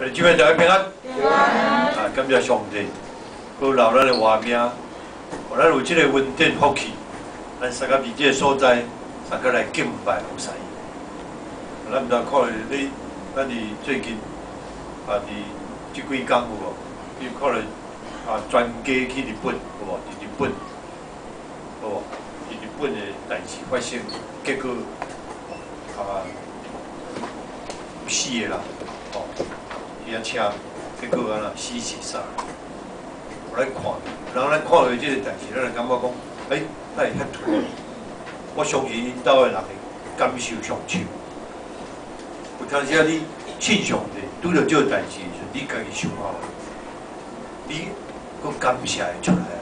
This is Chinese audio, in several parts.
祝愿大家平安。啊，感谢上帝，佮留咱的活命，互咱有这个稳定福气，咱三个伫这个所在，三个来敬拜菩萨。咱毋知看你，咱伫最近啊，伫即几工有无？你可能啊，专家去日本，有无？伫日本，有无？伫日本的代志发生，结果啊，死的人，哦。 伊车，结果安那死死杀。我来看，然后咱看到即个代志，咱就感觉讲，那会遐突然。我相信因兜的人会感受上手。有当时啊，你信上帝，拄着这个代志的时候，你家己想好，你佫感谢会出来啊？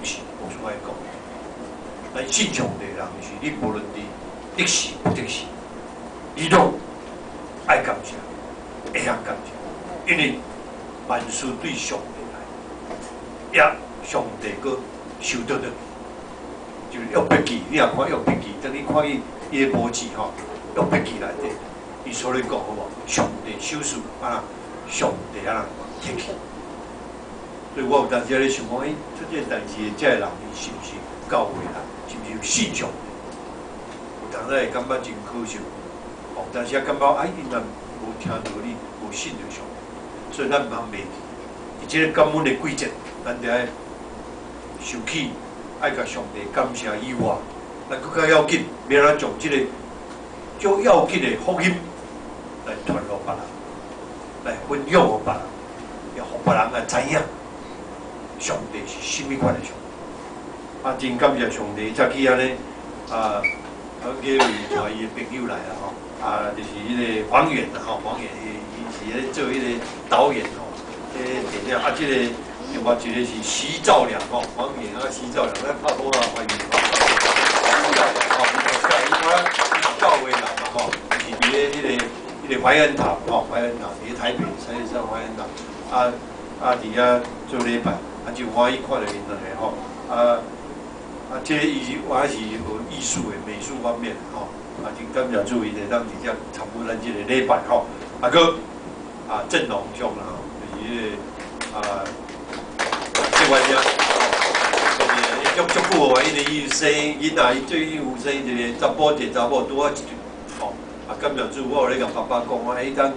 不是，无错爱讲。咱信上帝的人是，你无论你得时不得时，你都爱感谢。 会晓感谢，因为万事对上帝来，也上帝佫收得到，就是约伯记，你若看约伯记，等你看伊个文字吼，约伯记内底，伊所咧讲好无？上帝手术啊，上帝啊提起。所以我有当时咧想讲，出这代志，这人是不是教会人？是不是有信上帝？有当时会感觉真可惜，有当时感觉因若无听到你。 有信就上，所以咱唔通袂记。而且感恩的季节，咱得爱受起，爱甲上帝感谢以外，咱更加要紧，要咱将这个最要紧的福音来传落别人，来分享给别人，要互别人来知影，上帝是甚物款的上帝。啊，真感谢上帝，早起安尼啊，几位带伊的朋友来啦吼，啊，就是迄个黄远啦吼，黄远。 是咧做迄个导演吼，电影啊，即个另外一个是徐兆良吼，黄远啊，徐兆良，咱拍拖啊，欢迎吼。徐兆良吼，伊是教会人嘛吼，是伫咧迄个怀恩堂吼，怀恩堂伫台北313怀恩堂，伫遐做礼拜，就欢喜看到因两个吼，即个伊我是有艺术的美术方面吼，真感谢诸位咧，当伫遮参与咱即个礼拜吼，个。 阵容上啦，就是这玩意就是足久啊，因为伊生囡仔，伊最近有生一个查甫一个查某拄啊一对，吼，感谢主，我有咧甲爸爸讲，我当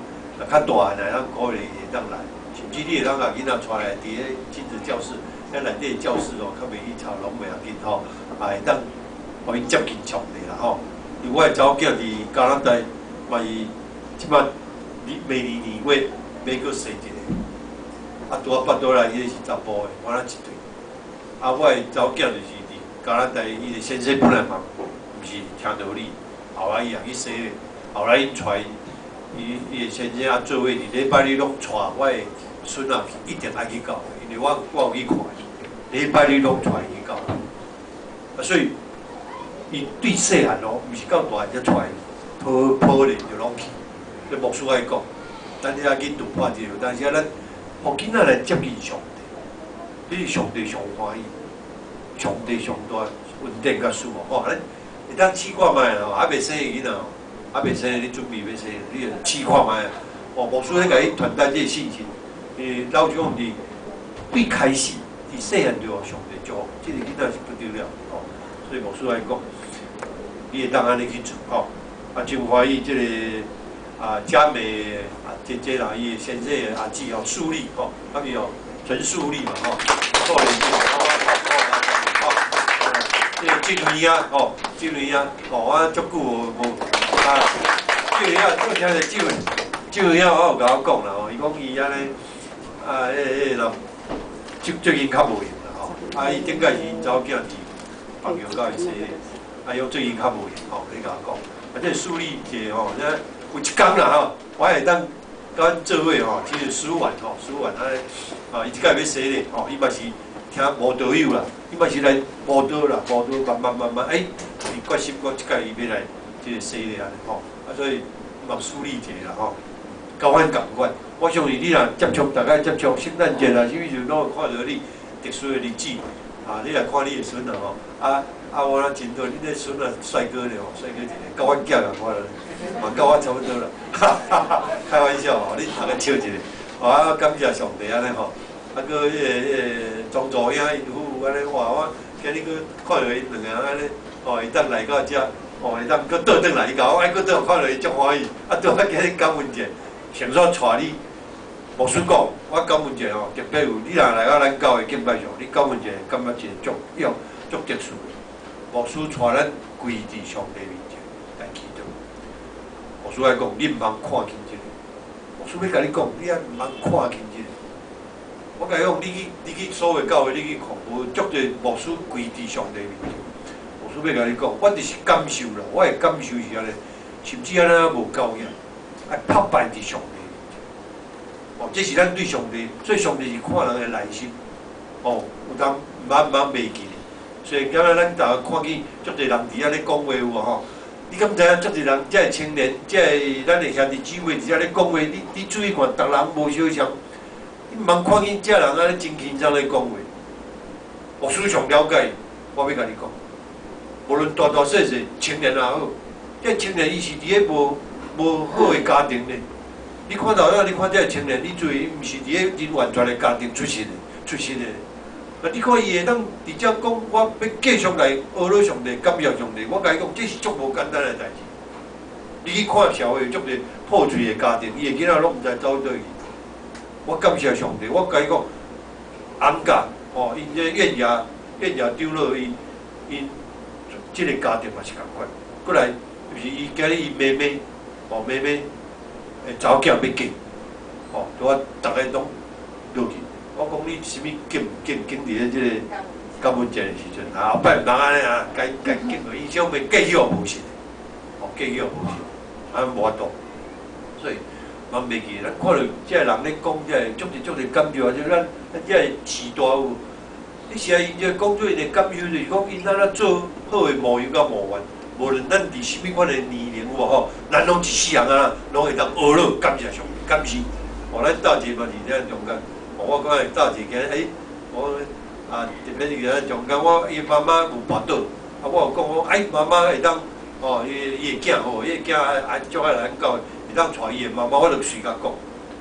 较大个，咱鼓励会当来，甚至你会当甲囡仔带来伫咧亲子教室，咱内底教室哦，较袂去吵，拢袂要紧吼，会当互伊接近上帝啦吼。因为我的查某囝伫加拿大，嘛伊即摆。 每年尾要搁生一个，拄啊8多来，伊是查甫的，我一对。我的查某囝就是伫加拿大，伊的先生本来嘛，毋是听道理，后来伊也去生的，后来因带伊的先生做伙伫礼拜日拢带我的孙仔一定爱去教会，因为我有去看伊，礼拜日拢带伊去教会。所以伊对细汉哦，毋是到大汉才带，抱咧就拢去。 咧牧师爱讲，咱遐去突破这个，但是咱互囡仔来接近上帝，你是上帝上欢喜，上帝上大稳定甲舒服。吼，咱会当试看卖哦，还袂生的囡仔哦，还袂生的你准备要生，你就试看卖啊。哦，牧师咧甲伊传达这个信息，老蒋伫最开始，伫细汉就上帝祝福，这个囡仔是不得了哦。所以牧师来讲，你会当安尼去做吼，真欢喜这个。 佳美这人伊先生的阿姊吼，树立吼，他们有陈树立嘛吼，后来这个金鱼啊吼，金鱼啊，我足久无金鱼啊，做听者金鱼啊，我有甲我讲啦吼，伊讲伊安尼人最近较无闲啦吼，伊顶个是因查某囝伫放羊到伊生的，伊讲最近较无闲吼，你甲我讲，这树立者吼，有一天啦吼，我会当甲阮做伙吼，去书院吼，书院伊即摆要生咧吼，伊嘛是听无道友啦，伊嘛是来报道啦，报道慢慢，伊决心讲即摆伊要来即个生咧安尼吼，所以嘛梳理者啦吼，甲阮共款，我相信你若接触，大概接触圣诞节啦，啥物就拢会看到你特殊的日子，你来看你的孙啦吼，啊，我那真好，你这孙啊帅哥呢吼，帅哥一个，甲阮囝共款了，嘛甲我差不多啦，哈哈哈，开玩笑吼，你大家笑一下，啊，感谢上帝安尼吼，啊，搁迄个庄助兄因夫安尼哇，我今日搁看到因两个人安尼，哦，会当来到遮，哦，会当搁倒转来，伊甲我爱搁倒看到伊足欢喜，啊，对我今日感恩者，先说带你。牧师讲，我感恩者吼，特别有你若来到咱教会敬拜上，你感恩者感觉一个足用足特殊的。牧师带咱跪伫上帝面前来祈祷。牧师来讲，你毋通看轻这个。牧师要甲你讲，你也毋通看轻这个。我甲你讲，你去所有教会，你去看，有足侪牧师跪伫上帝面前。牧师要甲你讲，我就是感受啦，我的感受是安尼，甚至安尼无够样，爱拍败伫上帝。哦，这是咱对上帝，所以上帝是看人的内心。哦，有当毋茫袂记哩。所以今仔咱逐个看见足侪人伫遐咧讲话有无吼？你敢知影足侪人，遮个青年，遮个咱的兄弟姊妹伫遐咧讲话，你注意看，逐人无相像。你毋茫看见遮人安尼真轻松咧讲话。牧师上了解，我要甲你讲，无论大大细细，青年也好，遮青年伊是伫咧无好的家庭咧。你看到你看这个青年，你注意，毋是伫咧真完全的家庭出身的。啊，你看伊会当直接讲，我要继续来阿罗上帝，感谢上帝。我甲你讲，这是足无简单的代志。你去看社会足侪破碎的家庭，伊的囡仔拢毋知走倒去。我感谢上帝，我甲你讲，翁家哦，因这燕爷丢落因这个家庭嘛是共款。过来就是伊今日伊妹妹，哦妹妹。查某囝要嫁，哦，我逐个拢落去。我讲你啥物敬伫咧即个感恩节的时阵，后摆毋通安尼啊，该敬落，伊种要继续无信，哦，继续无信，安无法度。所以，嘛袂记，咱看到即个人咧讲，即个足侪感受啊，就咱即个时代有，你是啊，因即讲做因的感受，就是讲因安怎做好的模样甲模范。无论咱伫什物款的年龄有无吼，咱拢一世人啊，拢会当学了感谢上帝，感谢。哦，咱斗阵嘛伫遮中间，我讲诶斗阵今我啊特别是伫中间，我伊妈妈有跋倒，啊我有讲我妈妈会当哦，伊个囝吼，伊个囝爱足爱来咱教会，会当带伊个妈妈，我就随甲讲，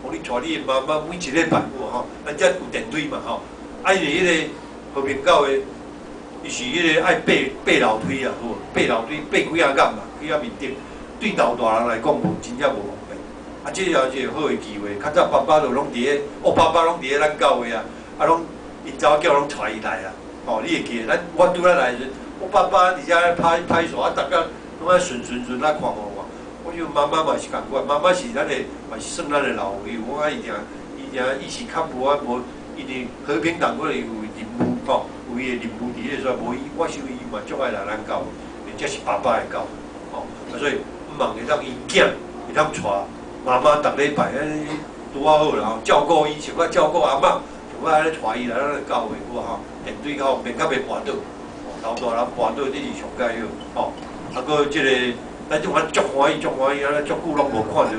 讲你带你个妈妈每一礼拜有吼，咱遮有电梯嘛吼，啊伊迄个和平教会。伊是迄个爱爬楼梯啊，好，爬楼梯爬几啊暗嘛，几啊面顶，对老大人来讲无真正无方便。啊，这也是一个好个机会。较早爸爸就拢伫咧，我爸爸拢伫咧咱教会啊，啊拢因查某囝拢带伊来啊。哦，你会记得？我拄仔来时，我爸爸伫遮拍手啊，逐个拢爱顺来看我。我就妈妈嘛是共款，妈妈是咱的，嘛是算咱的老友。我讲伊是较无无，因为和平党可能有任务吼。有伊个任务伫咧，所以无伊，我想伊嘛足爱来咱教会，这是爸爸的教会，哦，啊所以毋茫会当因囝会当带妈妈逐礼拜安尼拄啊好啦吼，照顾伊像我照顾阿嬷，像我安尼带伊来咱个教会，有无吼？电梯较便较袂跋倒，老大人跋倒，这是上介好，吼。啊，搁即个咱即款足欢喜，安尼足久拢无看到，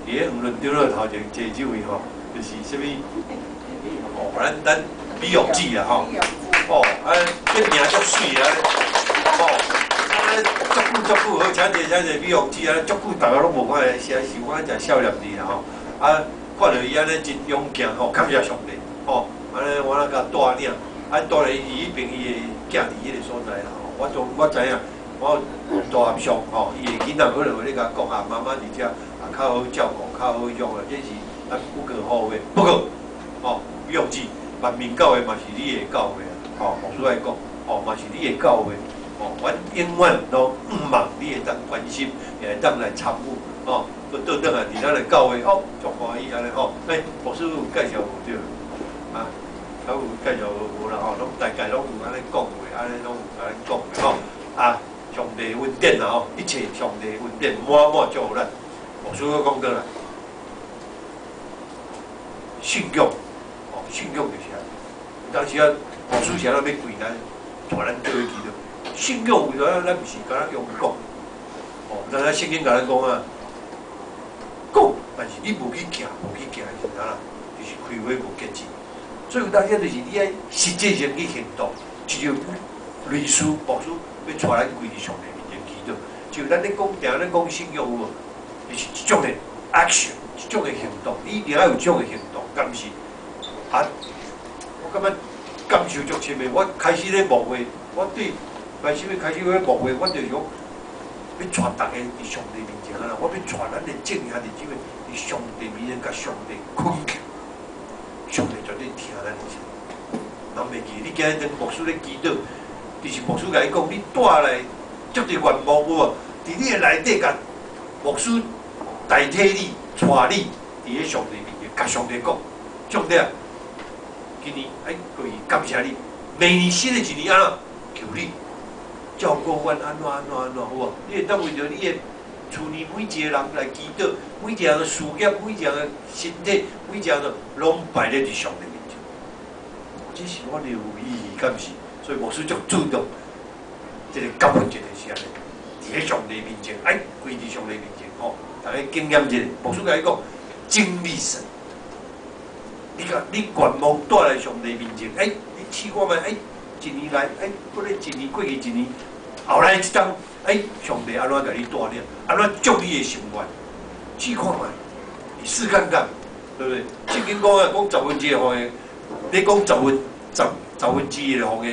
伫咧黄润中了头前坐这位吼，就是啥物？哦，咱。美容姐啦吼，哦，这名足水啊，哦，足久好，请者美容姐啊，足久大家拢无看的，是我一少年弟啦吼，啊，看到伊安尼真勇敢吼，感谢上帝，吼，安尼我甲带领，带领伊迄边伊个囝伫迄个所在啦吼，我知影，我大合上吼，伊个囡仔可能会咧甲讲啊，妈妈伫遮啊较好照顾，较好用啊，这是咱不可厚非，不过，哦，美容姐。万民教会嘛是你的教会啊，吼，牧师来讲，吼嘛是你的教会，吼，阮永远都毋忘你会当关心，也会当来参与，吼，搁倒转来伫咱的教会，哦，足欢喜安尼吼，牧师有介绍无对，啊，有介绍无啦吼，拢大概拢有安尼讲话，安尼拢有安尼讲的吼，啊，上帝恩典啦吼，一切上帝恩典满祝福咱，牧师讲过来，信仰。信仰就是啊，当时啊，牧师是安怎要跪咱，带咱做去的。信仰为了咱毋是敢若用讲，哦，咱圣经甲咱讲啊，讲，但是你无去行是啥啦？就是开花无结子。所以有当时就是你爱实际上去行动，就类似牧师要带咱归伫上帝面前祈祷，就咱咧讲，定咧讲信仰有无？就是一种的 action， 一种的行动，你一定要有这种的行动，敢是？啊，我感觉感受足深的。我开始咧牧会，我对开始咧牧会，我就讲要带大家伫上帝面前啊！我要带咱的正兄弟姊妹伫上帝面前，甲上帝恳求，上帝绝对听咱的声。人袂记，你今日跟牧师咧祈祷，就是牧师甲你讲，你带来足侪愿望有无？伫你的内底，甲牧师代替你，带你伫咧上帝面前，甲上帝讲，上帝啊！今年可以感谢你，明年新的一年啊，求你照顾阮安怎，好无？你会当为着你的厝内每一个人来祈祷，每一个人的事业，每一个人的身体，每一个人拢摆咧伫上帝面前。这是我的有意义，敢是？所以牧师足主动，这个感恩节的是安尼，伫咧上帝面前，跪伫上帝面前，大家经验一下。牧师甲你讲，经历神。你愿望带来上帝面前，你试看觅，一年来，过咧一年过去一年，后来一当，上帝安怎甲你带领，安怎祝你的心愿，试看觅，你试看看，对不对？圣经讲啊，讲1/10的方向，你讲1/10的方向，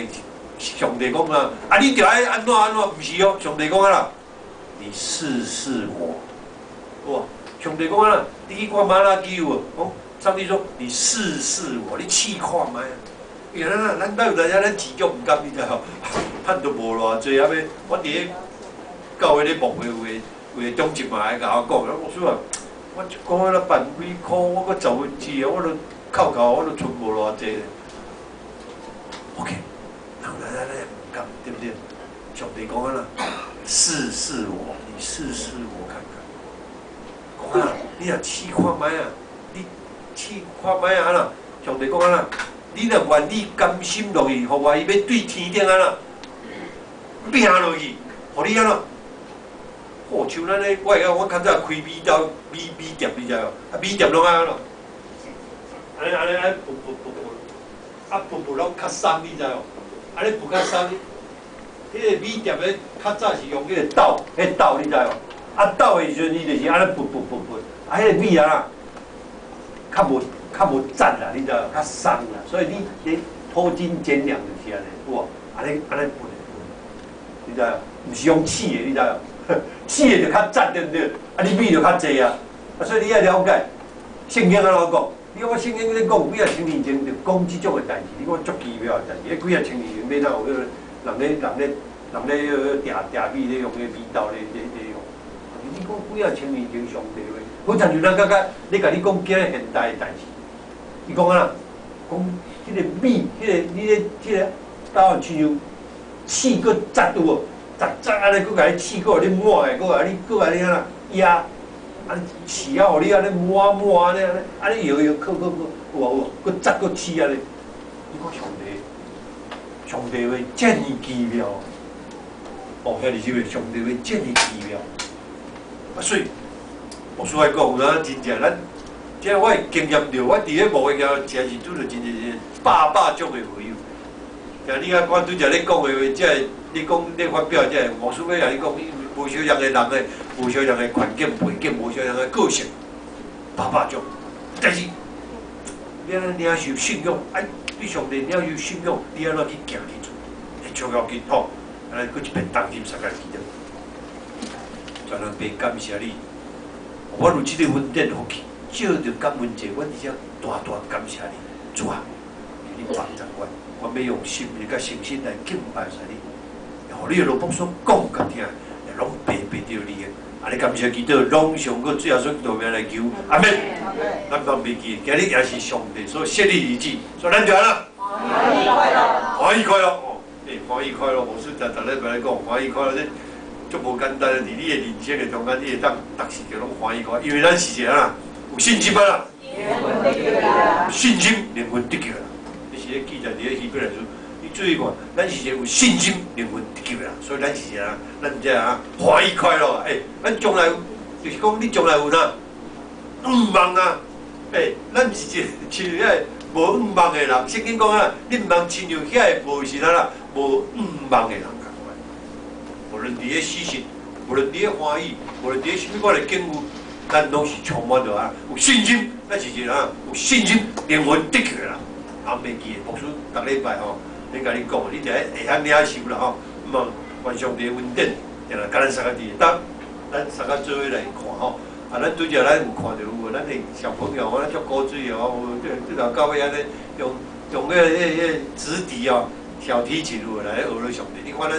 上帝讲啊，你着爱安怎，毋是哦，上帝讲啊啦，你试我，哇，上帝讲啊啦，你去看马拉基有无？上帝说：“你试我，你试看觅啊！原来咱哪有大家咱自觉唔甘，你知道？趁都无偌济，后尾我伫咧教会咧牧会有个中职嘛，来甲我讲，我说啊，我一个月咧办几箍，我搁10%啊，我都扣，我都存无偌济。OK， 咱也唔甘，对不对？上帝讲啊啦，试我，你试我看看。讲啊，你若试看觅啊，你。”试看觅啊啦，上帝讲啊啦，你若愿意甘心落去，互我伊要对天顶啊啦，拼落去，互你啊啦。像咱咧，我较早开米店，你知无？米店拢安咯，安尼噗拢较松，你知无？安尼噗较松，迄个米店咧较早是用迄个斗，你知无？斗的时阵，伊就是安尼噗，迄个米啊啦。较无赞啦，你知道？较松啦，所以你脱筋减粮就是安尼，有无？安尼分，你知道？毋是用试的，你知道？试的就较赞，对不对？你米就较济啊，所以你要了解圣经安怎讲？你看我圣经咧讲，几啊千年前就讲即种的代志，你看足奇妙的代志。几啊千年前要哪有迄个人咧嗲米咧用迄米刀咧用？你讲几啊千年前上帝话？好像就咱你甲你讲今日现代的代志，伊讲啊，讲迄个米，迄个刀像刺个扎有无？扎安尼，佮甲你刺个，你抹的，佮甲你安那压，安尼刺啊，互你安尼抹安尼，安尼摇，扣，有，佮扎佮刺安尼。你讲上帝话遮尔奇妙，兄弟姊妹，上帝话遮尔奇妙，所以。牧师来讲，有当真正咱，即我会经验着，我伫咧牧会后，真是拄着真百种的回友。像你啊，我拄则咧讲的话，即个你讲咧发表，即个牧师要甲你讲，无相样的人的，无相样的环境背景，无相样的个性，百种。但是你安领受信仰，对上帝领受信仰，你安怎去行去做？会重要紧吼，安尼佫一遍当心三个记得，全人爸感谢你。我有即个恩典福气，借着感恩节，我而且大感谢你，主啊，你帮助我要用心力甲诚心来敬拜你，互你的罗卜所讲甲听，拢白着你的。安尼感谢祈祷，拢上个最后说道名来求，阿门。咱万袂记，今日也是上帝所设立日子，所以咱就安啦。欢喜快乐，欢喜快乐哦！欢喜快乐，无是逐礼拜来讲欢喜快乐这。足无简单，伫你的人生的中间，你会当逐时就拢欢喜快，因为咱是一个啊，有信心啊，信心灵魂得救啦。这是咧记载伫咧希伯来书，你注意看，咱是一个有信心灵魂得救啦，所以咱是一个，咱这啊欢喜快乐啊！咱将来就是讲，你将来有哪望啊？咱是一个像遐无望的人。圣经讲啊，你毋通亲像遐个无是哪啦，无望的人共款。无论伫咧死神，无论伫咧欢喜，无论伫咧什么款的境遇，咱拢是充满着啊有信心，咱是一个人有信心、灵魂得救的人。啊，袂记的，牧师逐礼拜吼，你甲你讲，你就会晓领受啦吼。望愿上帝恩典，定来甲咱三个伫当，咱三个做伙来看吼。啊，咱拄则咱有看到有咱的小朋友啊，足古锥哦，这头到尾安尼用迄直笛哦，小提琴有来学了上帝。你看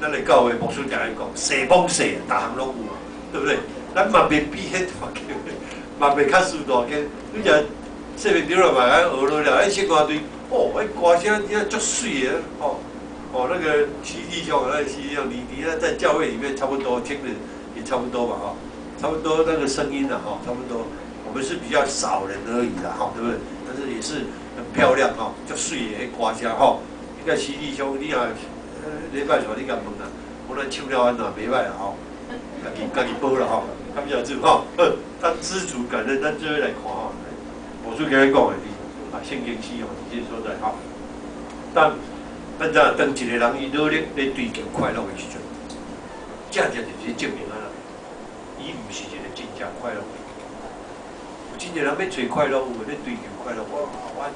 咱的教会牧师定来讲，西帮西，逐项拢有，对不对？咱嘛袂比迄大间，嘛袂较输大间。你则说明着了嘛，学落了，迄唱歌队，哦，迄歌声真足水的，哦，那个徐弟兄，那个徐弟兄，你在教会里面差不多听的也差不多吧，哈。差不多那个声音了哈，差不多，我们是比较少人而已啦哈，对不对？但是也是很漂亮哈，叫水的歌声哈。你看徐弟兄，你啊，礼拜三你甲问啦，我咱唱了安怎袂歹啦吼，家己报啦吼，感谢主吼，咱知足感恩，咱做伙来看吼。我是跟你讲的，啊，圣经是吼，直接所在吼。当一个人伊努力在追求快乐的时阵，正就是证明啊。伊毋是一个真正快乐的人，有真正人要找快乐，有咧追求快乐，我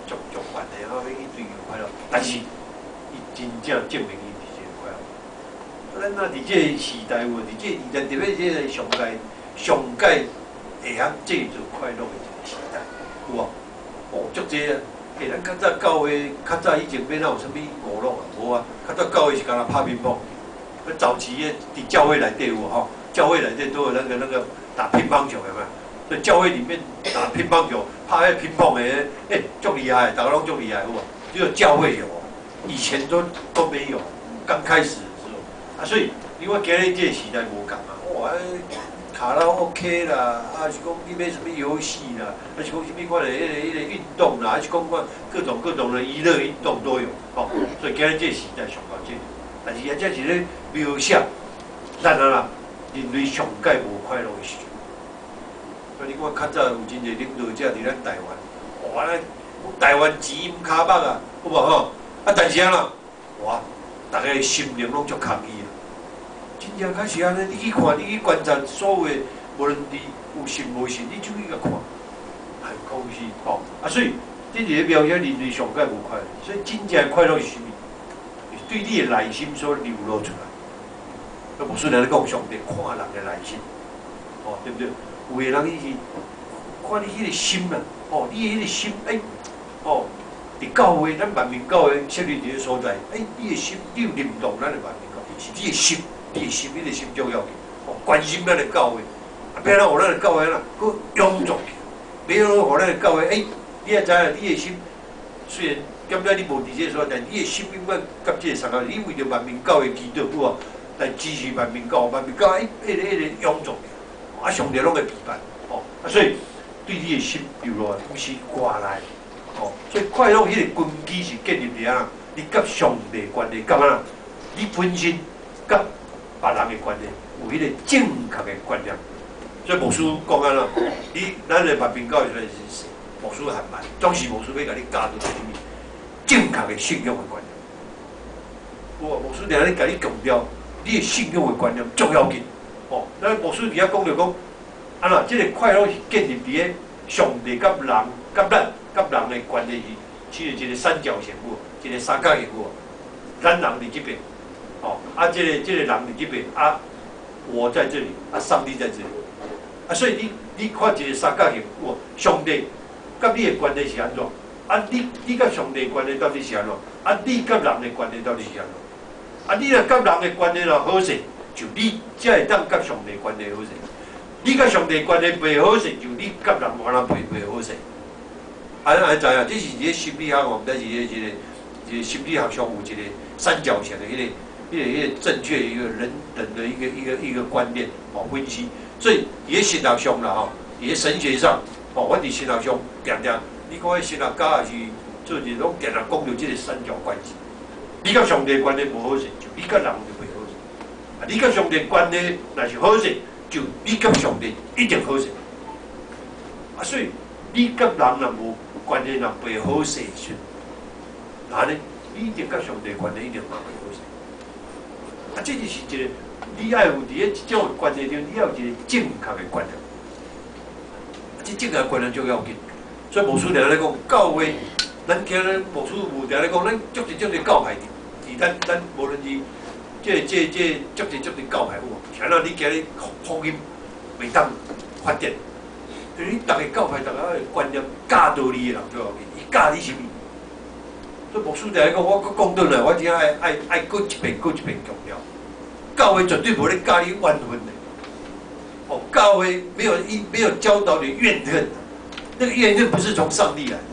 足烦的，我要去追求快乐，但是伊真正证明伊毋是一个快乐。咱若伫这个时代，伫这特别这个上界会晓制造快乐的一个时代，有无？哦，足济啊！咱较早教会，较早以前免哪有啥物娱乐啊，无啊。较早教会是干那拍乒乓，早期的伫教会内底有吼。教会内底都有那个打乒乓球，有没有？所以教会里面打乒乓球，拍乒乓的，足厉害，大家拢足厉害，有无？只有教会有，以前都没有。刚开始的时候，啊，所以因为今日这个时代无共啊，哇，卡拉 OK 啦，啊是讲你买什么游戏啦，还是讲什么款的迄个运动啦，还是讲各种的娱乐运动都有，哦，所以今日这个时代上到这，但是也这是咧描写，咱啊。人类上界无快乐的时阵，所以你看较早有真侪领导者伫咱台湾，哇，台湾钱毋卡目啊，有无吼？啊，但是啊，哇，大家心灵拢足空虚啊，真正开始安尼，你去看，你去观察所有的，无论你有信无信，你就去甲看，很空虚吼。啊，所以这个描写人类上界无快乐，所以真正快乐是啥物？是对你的内心所流露出来。牧师来讲，上帝看人的内心，哦，对不对？有的人伊是看你迄个心啊，哦，你的迄个心，哦，伫教会，咱万民教会设立一个所在，你的心，你有认同咱的万民教会，是你的心，你的心重要嘅，哦，关心咱的教会，啊，别让我咱的教会啦，佮臃肿起，别让我咱的教会，你也知影，你的心虽然今仔你无伫这所在，你的心永远甲这个相关，你为着万民教会祈祷，有无？来支持万民教，迄个臃肿嘅，啊，上帝拢会批判，哦，啊，所以对你的心流落来，不是外来，哦，所以快乐迄个根基是建立伫啊，你甲上帝关系，甲啊，你本身甲别人的关系有迄个正确的观念。所以牧师讲安啦，咱的万民教是牧师还慢，总是牧师要甲你教导什么正确的信仰的观念。牧师定咧甲你强调。你的信仰的观念重要紧，哦，咱牧师伫遐讲着讲，啊啦，这个快乐是建立伫个上帝甲人、甲咱、甲人的关系是一个三角形有，一个三角形有，咱人伫这边，哦，啊，这个人伫这边，啊，我在这里，啊，上帝在这里，啊，所以你看一个三角形有，上帝甲你的关系是安怎？啊，你甲上帝的关系到底是安怎？啊，你甲人的关系到底是安怎？啊！你若甲人的关系若好势，就你才会当甲上帝关系好势；你甲上帝关系袂好势，就你甲人无人袂好势。知影，这是一个心理学，我们在一个心理学上有一个三角形的迄个正确一个人的一个观念哦分析。所以伫个神学上啦吼，伫个神学上哦，阮伫神学上常常，你看迄神学家也是做一拢常常讲到这个三角关系。你甲上帝关系无好势，就你甲人就袂好势；啊，你甲上帝关系若是好势，就你甲上帝一定好势。啊，所以你甲人若无关系若袂好势时，安尼你一定甲上帝关系一定嘛袂好势。啊，这就是一个你爱有伫咧即种关系中，你要有一个正确的观念。这正确的观念最要紧。所以牧师常咧讲，教会，咱今日牧师有常咧讲，咱足侪教派伫咱无论是这足侪教派有无？听到你今日福音袂当发展，就是你逐个教派逐个的观念教导你的人最要紧，伊教你什么？所以牧师常咧讲，我搁讲倒来，我只爱搁一遍强调，教会绝对无咧教你怨恨的。哦，教会没有教导你怨恨，那个怨恨不是从上帝来的。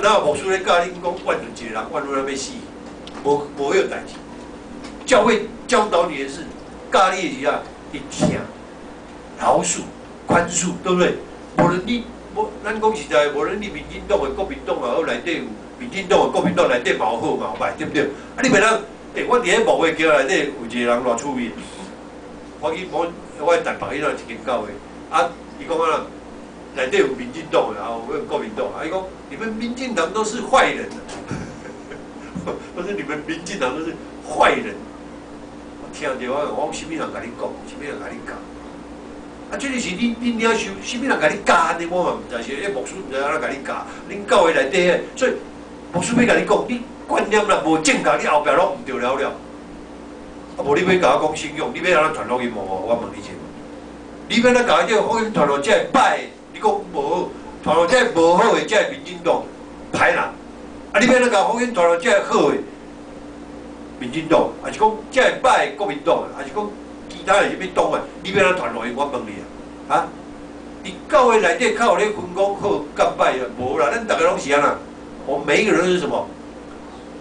哪有牧师咧教你讲怨恨一个人，怨恨到要死，无有代志。教会教导你的是，教你的是啊，你听、饶恕、宽恕，对不对？无论你，咱讲实在，无论你民进党的、国民党也好，内底有民进党的、国民党内底嘛有好嘛有歹，对不对？啊，你袂当，我伫咧牧会叫内底有一个人偌趣味，我去我台北迄一间教会，啊，伊讲啊，内底有民进党的，啊，有国民党，啊，伊讲你们民进党都是坏人，我说你们民进党都是坏人，我听着我什么人甲你讲，什么人甲你教，啊，这个是你要受，什么人甲你教安尼，我嘛唔知，是迄牧师唔知安怎甲你教，恁教会内底，所以牧师要甲你讲，你观念啦无正确，你后壁拢唔对了。啊，无你要甲我讲信用，你要安怎传福音无？我问你一下，你要安怎甲我这福音传落这歹？你讲无好，传落这无好的，这民进党歹人。啊，你要安怎甲福音传落这好的民进党，还是讲这歹的国民党，还是讲其他的什么党啊？你要安怎传落去？我问你啊，你教会内底靠有咧分讲好甲歹啊？无啦，咱大家拢是安那，我们每一个人都是什么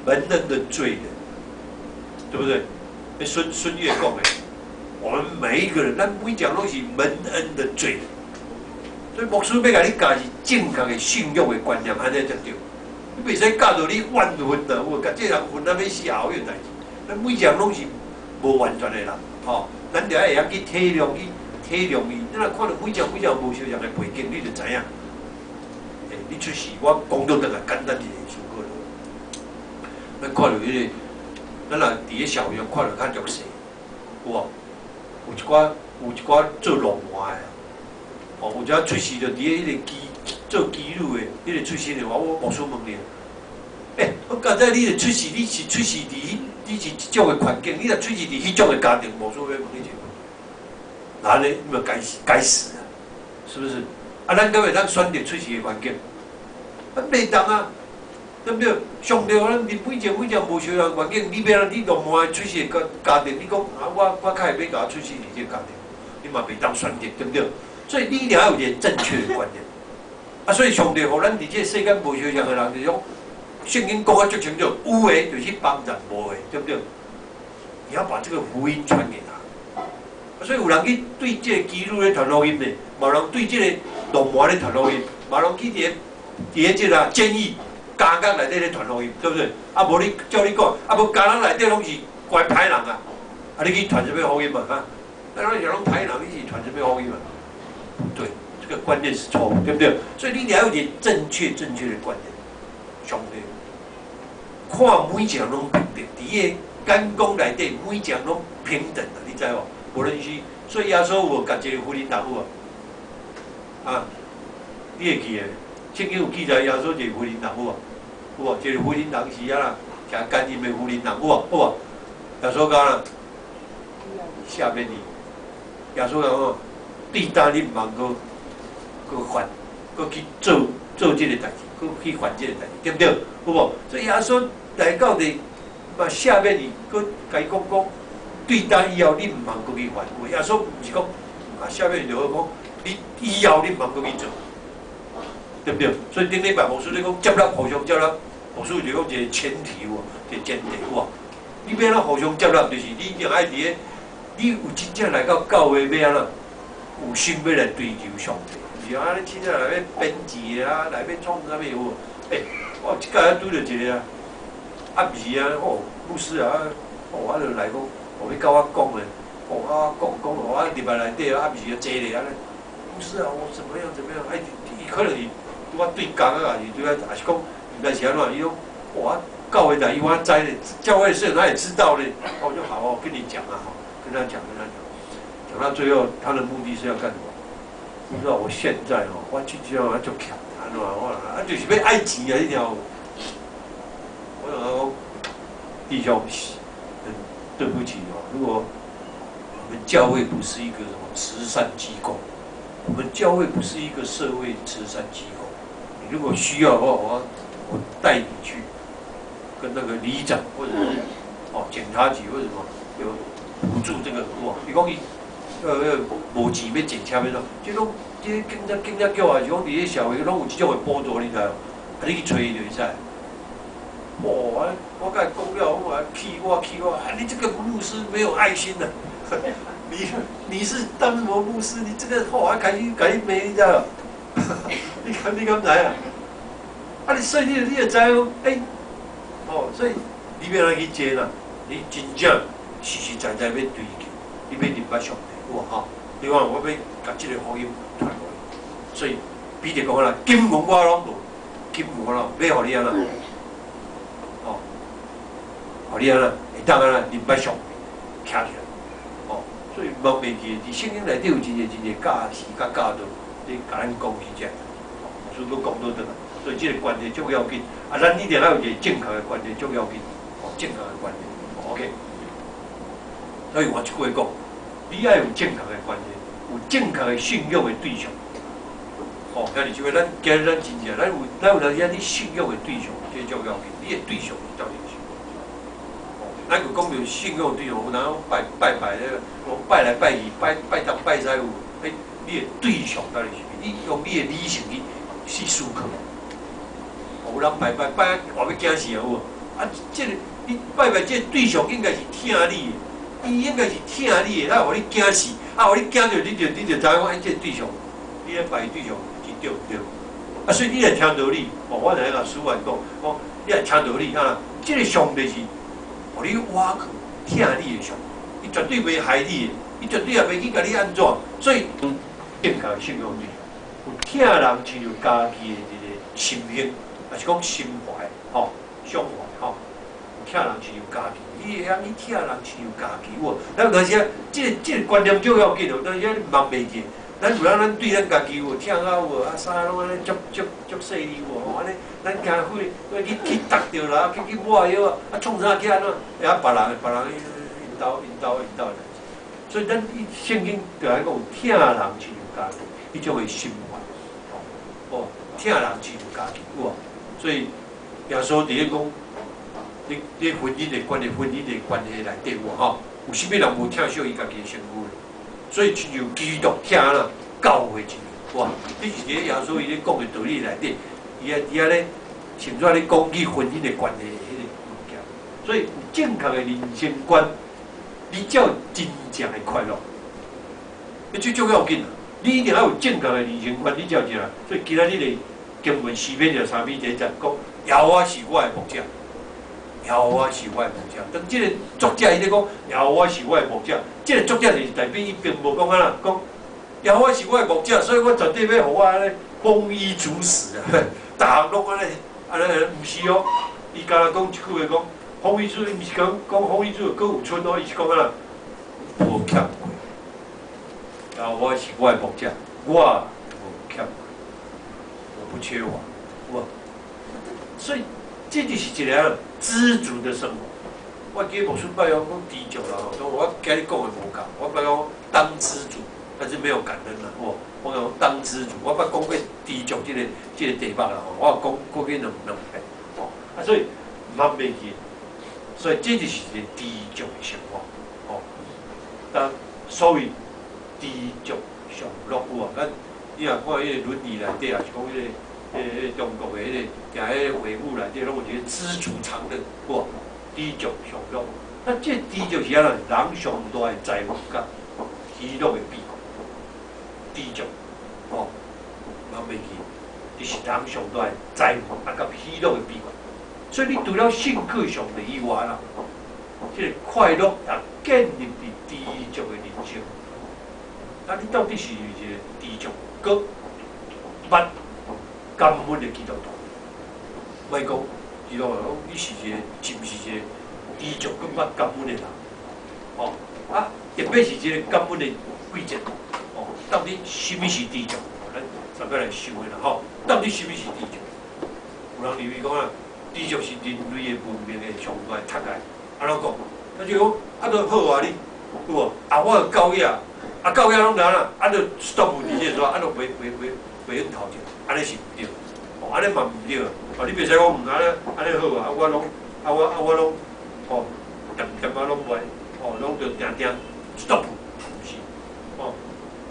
蒙恩的罪人，对不对？孙越讲的，我们每一个人，咱每讲拢是蒙恩的罪人，所以牧师要甲你教是正确的信仰的观念，安尼才对。你袂使教到你怨恨啊，我甲这人恨啊要死后迄代志。咱每个人拢是无完全的人，吼，咱就会晓去体谅伊。你若看到每个无相像的背景，你就知影。你出事，我讲到得个简单一个事过了。咱看到迄个。咱若伫咧社会上看到较弱势，有无？有一寡做老麻的，哦，有一寡出事就伫咧迄个做基女的，迄个出事的话，我牧师问你，我刚才你的出事，你是出事伫你是即种的环境，你若出事伫迄种的家庭，牧师要问你一句，那你咪该死啊？是不是？啊，咱敢会当选择出事的环境？袂当啊！对不对？上帝可能你每件无相同环境，你要让你落满出世个家庭，你讲啊，我较会要甲出世伫这个家庭，你嘛袂当选择，对不对？所以你一定要有一个正确的观念。啊，所以上帝互咱伫这世间无相同的人，就是讲圣经讲啊足清楚，有的就是帮助无的，对不对？你要把这个福音传给他。啊，所以有人去对这个基督咧传福音的，嘛有人对这个落满咧传福音，嘛有人去伫这个监狱。家家内底咧传福音，对不对？啊，无你照你讲，啊，无家人内底拢是怪歹人啊！啊，你去传什么福音嘛？啊，那拢是拢歹人，你去传什么福音嘛？不对，这个观念是错误，对不对？所以你要有点正确的观念。兄弟，看每一个人拢平等，伫个眼光内底，每一个人拢平等的，你知无？无论是，所以耶稣有甲一个妇人答有啊，你会记诶？圣经有记载，耶稣一个妇人人有啊，有无？一个妇人人是啊，食甘霖的妇人人有无？有无？耶稣讲啦，下面你，耶稣讲对答你毋茫搁犯，搁去做这个代志，搁去犯这个代志，对不对？有无？所以耶稣来到的，嘛下面你搁甲伊讲对答以后你毋茫搁去犯，耶稣毋是讲啊下面就好讲，你以后你毋茫搁去做。对不对？所以顶礼拜牧师咧讲接纳，互相接纳，牧师就讲一个前提喎，一个前提喎。你要怎互相接纳，就是你一定爱伫咧，你有真正来到教会要安怎，有心要来追求上帝，毋是啊！你真正来要编辑啊，来要创啥物有无？我即摆拄着一个啊，暗时啊，牧师啊，我就来讲，要甲我讲诶，我讲，我入来内底啊，暗时啊坐咧安尼，牧师啊，我怎么样？伊可能是。我对工啊，是对啊，也是讲，毋知是安怎，伊讲，我教会的伊我知咧，教会的事他也知道咧，我就好好跟你讲啊，跟他讲，讲到最后，他的目的是要干什么？你知道我现在我去叫就强，就是要爱钱啊，一条。我想讲，弟兄，对不起如果我们教会不是一个什么慈善机构，我们教会不是一个社会慈善机构，你如果需要的话，我带你去跟那个里长或者是检察局或者什么有补助这个你讲伊无钱要检车要怎？即拢警察叫啊，是讲伫咧社会拢有即种的补助，你知哦？你去找伊就会使。我甲伊讲了，我气我，你这个牧师没有爱心的、你是当什么牧师？你这个还开始甲你骂，你知道？你敢知啊？所以你就知所以你要安去接啦，你真正实在要对求，你要明白上帝，你看我要甲这个福音传落去，所以彼得讲啦，金文我拢无，金文我拢要互你安怎？互你安怎？会当安怎明白上帝，徛起来，所以莫袂记，伫圣经内底有真个教士甲教导，你甲咱讲起遮，所以讲到倒来，所以这个观念足要紧，咱一定要有一个正确的观念足要紧，正确的观念 ，OK。所以我一句话讲，你要有正确的观念，有正确的信仰的对象。今日就话咱今日咱真正，咱有哪些你信仰的对象，这足要紧，你的对象是到底是？咱有讲着信仰对象，有人拜咧，我拜来拜去，拜东拜西有，你的对象到底是？你用你的理性去思考。有人拜话要惊死啊！有无？这个你拜这个对象应该是听你的，伊应该是听你的，咱互你惊死，互你惊着你就知影讲，这个对象，你咧拜对象是对唔对？所以你来听道理，我来甲师傅讲，你来听道理这个上帝是。互你挖去听你的上，伊绝对袂害你的，伊绝对也袂去甲你安怎。所以正确的信仰对象，有听人亲像家己的这个心性，也是讲心怀胸怀有听人亲像家己，你会晓去听人亲像家己咱有当时这个观念足要紧哦，当时望袂记。咱有人对咱家己听衫拢安尼足细腻安尼，咱惊会去踏着啦，去抹药创啥去安怎？别人引导的。所以咱圣经就来讲，听人亲像家己，迄种的心怀，听人亲像家己，所以耶稣伫咧讲，你婚姻的关系内底有啥物人无听小伊家己的身躯？所以亲像基督听啦，教会一样，你是伫耶稣伊咧讲的道理内底，伊咧甚至咧讲起婚姻的关系迄个物件，所以有正确的人生观，你才有真正的快乐。这足要紧啊！你一定要有正确的人生观，你才有正。所以今仔日的经文四篇就3篇第一节讲，耶和华是我的牧者。耶和华是我的牧者，当这个作者伊咧讲，耶和华是我的牧者，这个作者就是代表伊并无讲讲耶和华是我的牧者，所以我绝对要互我安尼丰衣足食啊！逐项拢安尼，毋是哦。伊敢若讲一句话讲，丰衣足食，毋是讲丰衣足食，搁有剩伊是讲无欠过。耶和华是我的牧者，我无欠过，我不缺乏，所以。这就是一个知足的生活。我记得牧师拜讲知足啦，我今日讲的无共，我拜讲当知足，但是没有感恩啦。我讲当知足，我捌讲过知足这个题目啦。我讲过去两遍，所以莫袂记。所以这就是一个知足的生活。但所谓知足常乐咱你若看迄个伦理内底也是讲迄个。中国的迄个，定迄个维护内底，拢有一个知足常乐，知足常乐。那这知足是安怎？人上大的财富甲喜乐的秘诀。知足，莫袂记，这是人上大的财富甲喜乐的秘诀。所以你除了信靠上帝以外啦，这个快乐也建立伫知足的人生。那你到底是一个知足，搁捌？甘愿的基督徒，莫讲伊讲你是一个，是毋是一个知足更捌感恩的人？哦，啊，特别是一个感恩的季节，哦，到底什么是知足？咱咱要来想的啦，吼，到底什么是知足？有人认为讲啊，知足是人类的文明的上大ท็来，安怎讲？他就讲，啊，都好啊，你有无？啊，我有教育，啊，教育拢哪啦？啊，都 stop 伫这说，啊，都袂用头前，安尼是毋对，哦，安尼嘛毋对啊，哦，你袂使讲安尼好啊，我拢，哦，点啊拢袂，哦，拢着定 stop， 毋是，哦，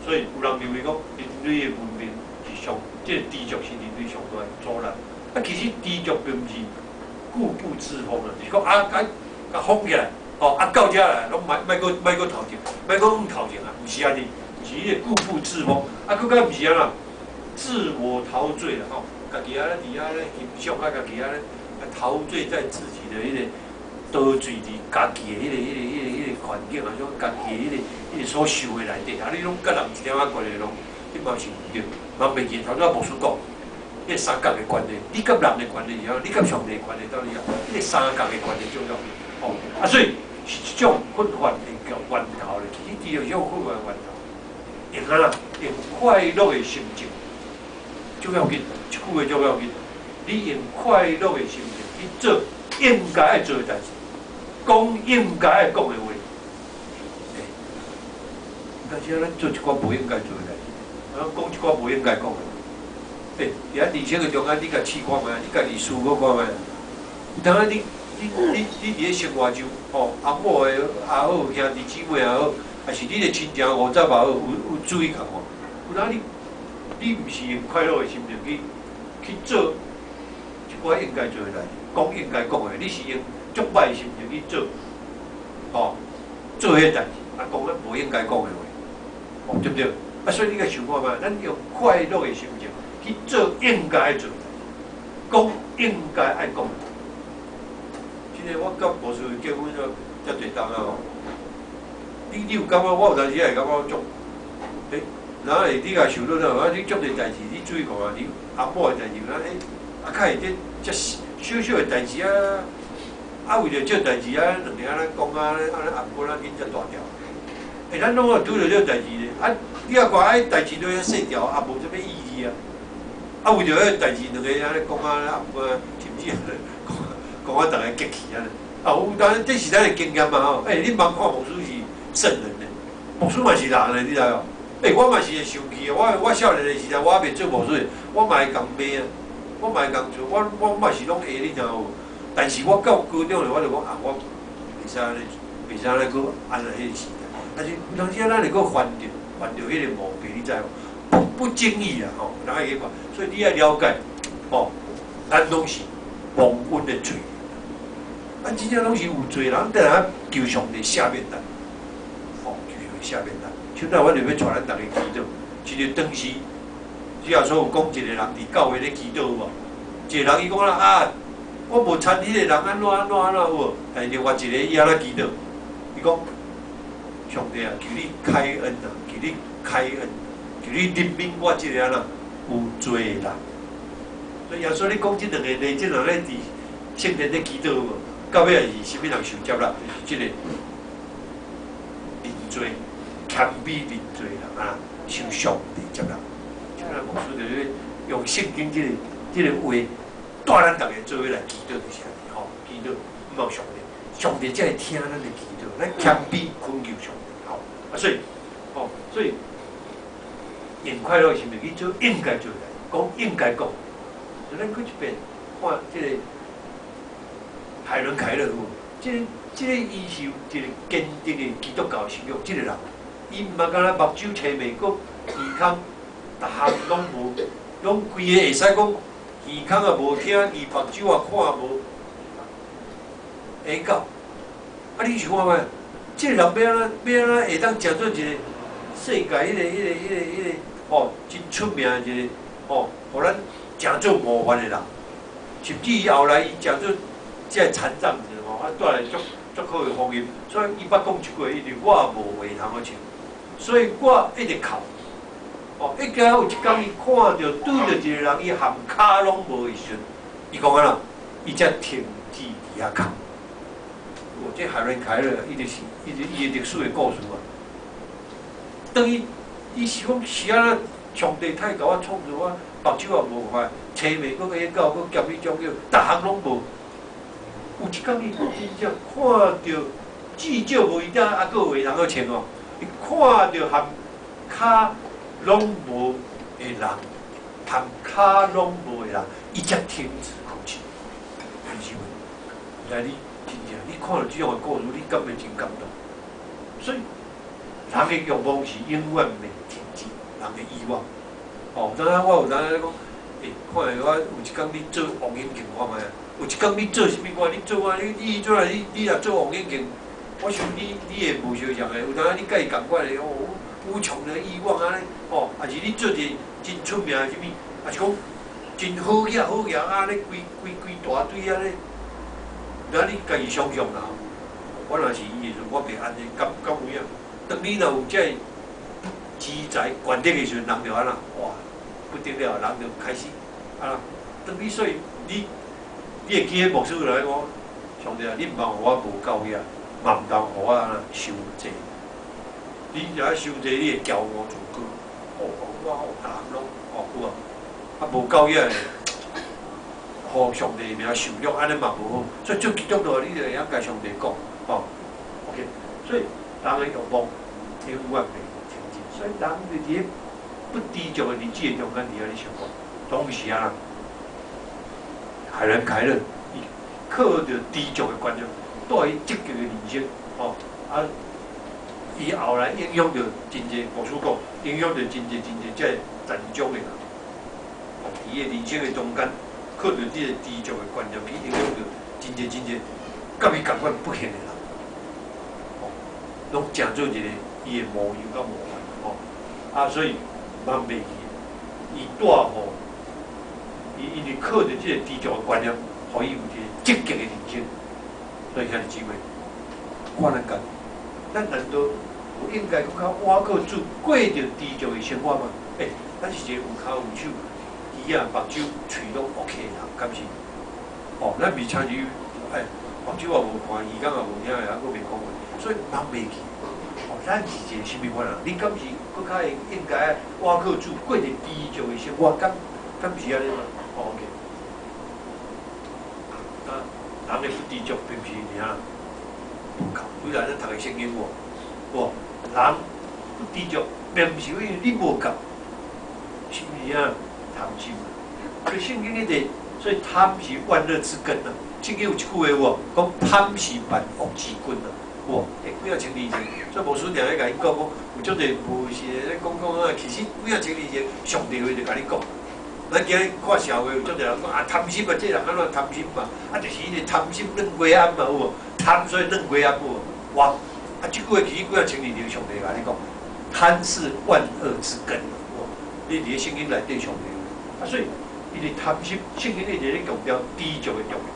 所以有人认为讲人类的文明是上，即个知足是人类上大的阻拦，啊，其实知足并毋是固步自封啊，就是讲甲封起来。哦，啊，到遮来，拢莫搁头前，莫搁往头前啊，毋是安尼，是迄个固步自封，啊，佫较毋是安啦，自我陶醉啦，吼，家己安尼伫遐咧欣赏啊，家己安尼陶醉在自己的迄个陶醉伫家己的迄个环境啊，种家己的迄个所受的内底，啊，你拢甲人一点仔关系拢，你嘛是毋对，嘛袂记头仔牧师讲，迄个三角的关系，你甲人的关系啊，你甲上帝的关系到底啊，迄个三角的关系重要。哦，啊，所以是一种混乱的叫源头咧，其实只有这种混乱源头，用用快乐的心情，最要紧，一句话最要紧，你用快乐的心情去做应该爱做的代志，讲应该爱讲的话，但是咱做一寡不应该做的代志，讲一寡不应该讲的，伫人生的中间，你甲试看觅，你家己思考看觅，当然你伫咧生活中，哦，阿某的也好，兄弟姊妹也好，还是你的亲情五杂也好，有注意看看。有当你毋是用快乐的心情去做一寡应该做的代志，讲应该讲的，你是用足歹的心情去做，哦，做迄代志，啊，讲咱无应该讲的话，哦，对不对？啊，所以你甲想看觅，咱用快乐的心情去做应该爱做的代志，讲应该爱讲。我甲无事结婚了，才侪重啊吼。你有感觉？我有当时也感觉足，然后你甲想到了，啊，你足个代志，你注意看啊，你阿某的代志，啊，较会这小小的代志啊，啊，为着这代志啊，两个咱讲啊，安尼阿婆咱紧遮大条。咱拢有拄着这代志咧，啊，你啊看迄代志都遐细条，也无啥物意义啊。啊，为着迄代志，两个安尼讲啊，阿婆甚至讲啊，大家激气啊！啊，有当然这是咱的经验嘛吼。你茫看牧师是圣人呢，牧师嘛是人呢，你知哦？我嘛是会生气啊！我少年的时代，我还袂做牧师，我嘛会共骂啊，我嘛会共做，我嘛是拢会，你知有？但是我到高中了，我就讲啊，我袂使安尼，袂使安尼搁安尼迄个时代。但是有当时咱会搁犯着迄个毛病，你知无？不经意啊，吼，人会去看，所以你要了解，哦，咱拢是蒙恩的罪。咱真正拢是有罪人，得来求上帝赦免咱，哦，求上帝赦免咱。像咱我就要带咱大家祈祷，一个当时，只要说有讲一个人伫教会咧祈祷有无？一个人伊讲啦啊，我无参迄个人安怎有无？但另外一个伊安怎祈祷？伊讲上帝啊，求你开恩啊，求你开恩，求你怜悯我这个人有罪人。所以耶稣你讲这两个咧，这两个伫圣殿咧祈祷有无？到尾也是啥物人受接纳？就是这个认罪、谦卑认罪人啊，受上帝接纳。像咱牧师就是用圣经这个话，带咱大家做伙来祈祷就是安尼吼，祈祷望上帝，上帝才会听咱的祈祷，咱谦卑恳求上帝，吼啊，所以用快乐的心情去做应该做的，讲应该讲，就咱去一遍看这个。海伦凯勒有，这个伊是有一个坚定的基督教信仰，这个人，伊毋嘛敢若目睭青眉，佮耳孔，逐项拢无，拢规个会使讲耳孔也无听，目睭也看无，会到。啊，你想看觅？这个人要安怎会当食做一个世界迄个哦真出名一个哦，互咱诚做模范的人，甚至伊后来伊诚做。这残障者吼，啊带来足好的福音，所以伊捌讲一句，伊就我无话通好穿，所以我一直哭。哦，一家有一天伊看到拄着一个人，伊含骹拢无会顺，伊讲安怎？伊才停止伫遐哭。我这海伦凯勒，伊就是伊的历史的故事啊。等于伊是讲是啊，上帝太甲我创造我，目睭也无法，车袂搁下到，搁兼你种叫，逐项拢无。有一工伊真正看到，至少无一点啊个话人去穿哦。伊看到含骹拢无的人，含骹拢无的人，伊才停止哭泣。还是袂？来你真正，你看到这种的故事，你感觉真感动。所以，人的欲望是永远袂停止，人的欲望。哦，当然我有当咧讲，看下我有一工你做王永庆看卖啊，有一工你做啥物我你做啊，你做啊，你若做王永庆，我想你会无相像的。有当你甲伊共款的哦，无穷的欲望安尼，哦，还是你做一个真出名的啥物，还是讲真好嘢好嘢安尼，规大堆安尼，那你家己想象啦。我若是伊的时阵，我袂安尼，敢有影？当你若有这资财权力的时阵，人就安那哇不得了，人就开始啊。当你所以你会记个牧师来讲，上帝啊，你毋通互我无教育，嘛毋通互我安那受罪。你若爱受罪，你会骄傲自高。哦，我逐项拢哦有啊，啊无教育的，互上帝名受辱，安尼嘛无好。所以做基督徒，你就会晓甲上帝讲，哦 ，OK。所以人的欲望永远袂停止，所以人就伫不知足的日子的中间，伫遐咧生活，拢毋是啊。海伦凯勒伊靠着知足的观念，带伊积极的人生，哦啊。伊后来影响着真济，牧师讲，影响着真济这残障的人。伊的人生的中间，靠着这个知足的观念，伊影响着真济，甲伊共款不幸的人，哦，拢成做一个伊的模样甲模范，哦，啊，所以万袂记，伊带互伊就靠着这个知足的观念，互伊有一个积极的人生。所以，兄弟姊妹，看咱家。咱难道有应该搁较挖靠住过着知足的生活吗？咱是一个有骹有手，耳啊、目睭、喙拢 OK 啦，敢是？哦，咱未像是目睭也无看，耳根也无听，还搁袂讲话，所以人袂记。哦，咱是一个啥物款人？你敢是搁较应该挖靠住过着知足的生活？敢是安尼吗？哦 ，OK。人的不知足，并不是尔。无够，虽然咱读的圣经人不知足，并毋是因为你无够，是毋是啊？贪心。所以圣经里头，所以贪是万恶之根啊。圣经有一句话有讲贪是万恶之根啊。几啊千年前，所以牧师常咧甲因讲，有足侪无是咧讲啊，其实几啊千年前，上帝话就甲你讲。咱今日看社会有足侪人讲啊，贪心啊，这人安怎贪心嘛？啊，就是伊个贪心软过暗嘛，有无？贪所以软过暗有无？哇！啊，即句话其实几啊千年前上帝甲你讲，贪是万恶之根，你伫个圣经内底上帝啊，所以伊个贪心，圣经里头咧强调知足的重要，